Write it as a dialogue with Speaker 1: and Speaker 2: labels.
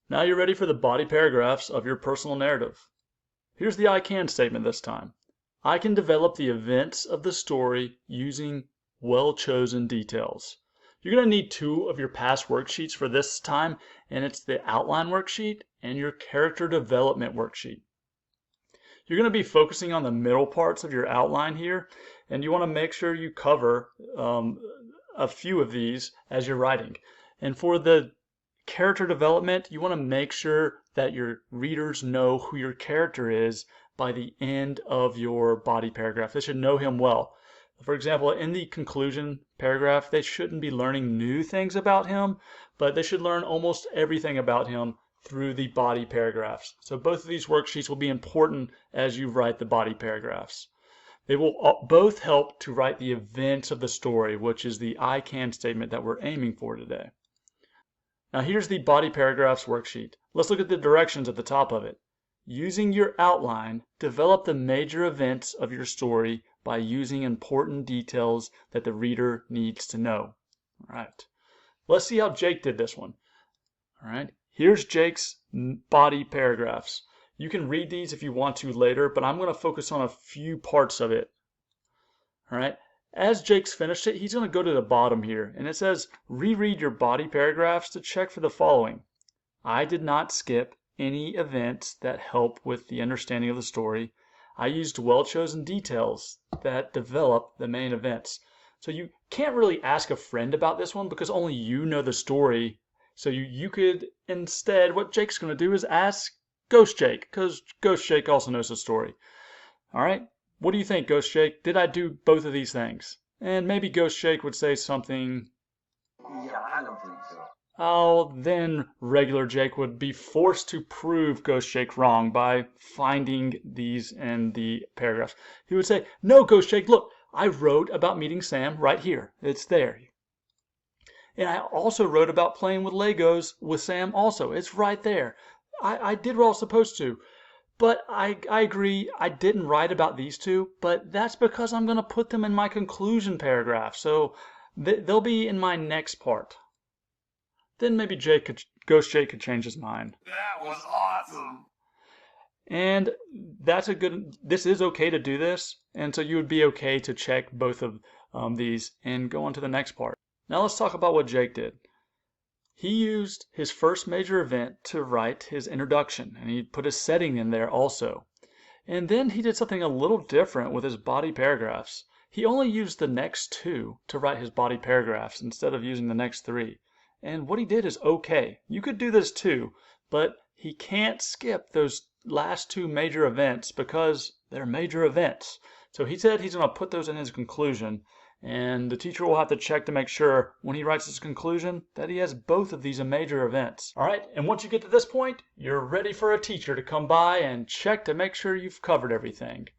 Speaker 1: Now you're ready for the body paragraphs of your personal narrative. Here's the I can statement this time. I can develop the events of the story using well-chosen details. You're going to need two of your past worksheets for this time, and it's the outline worksheet and your character development worksheet. You're going to be focusing on the middle parts of your outline here, and you want to make sure you cover a few of these as you're writing. And for the character development, you want to make sure that your readers know who your character is by the end of your body paragraph. They should know him well. For example, in the conclusion paragraph, they shouldn't be learning new things about him, but they should learn almost everything about him through the body paragraphs. So both of these worksheets will be important as you write the body paragraphs. They will both help to write the events of the story, which is the I can statement that we're aiming for today. Now here's the body paragraphs worksheet. Let's look at the directions at the top of it. Using your outline, develop the major events of your story by using important details that the reader needs to know. All right. Let's see how Jake did this one. All right. Here's Jake's body paragraphs. You can read these if you want to later, but I'm going to focus on a few parts of it. All right. As Jake's finished it, he's going to go to the bottom here, and it says, reread your body paragraphs to check for the following. I did not skip any events that help with the understanding of the story. I used well-chosen details that develop the main events. So you can't really ask a friend about this one because only you know the story. So you could instead, what Jake's going to do is ask Ghost Jake, because Ghost Jake also knows the story. All right, what do you think, Ghost Jake? Did I do both of these things? And maybe Ghost Jake would say something.
Speaker 2: Yeah, I don't think so.
Speaker 1: Oh, then regular Jake would be forced to prove Ghost Jake wrong by finding these in the paragraphs. He would say, no, Ghost Jake, look, I wrote about meeting Sam right here. It's there. And I also wrote about playing with Legos with Sam also. It's right there. I did what I was supposed to. But I agree, I didn't write about these two, but that's because I'm going to put them in my conclusion paragraph. So they'll be in my next part. Then maybe Ghost Jake could change his mind.
Speaker 2: That was awesome.
Speaker 1: And this is okay to do this. And so you would be okay to check both of these and go on to the next part. Now let's talk about what Jake did. He used his first major event to write his introduction, and he put a setting in there also. And then he did something a little different with his body paragraphs. He only used the next two to write his body paragraphs instead of using the next three. And what he did is okay. You could do this too, but he can't skip those last two major events because they're major events. So he said he's going to put those in his conclusion. And the teacher will have to check to make sure when he writes his conclusion that he has both of these major events. All right, and once you get to this point, you're ready for a teacher to come by and check to make sure you've covered everything.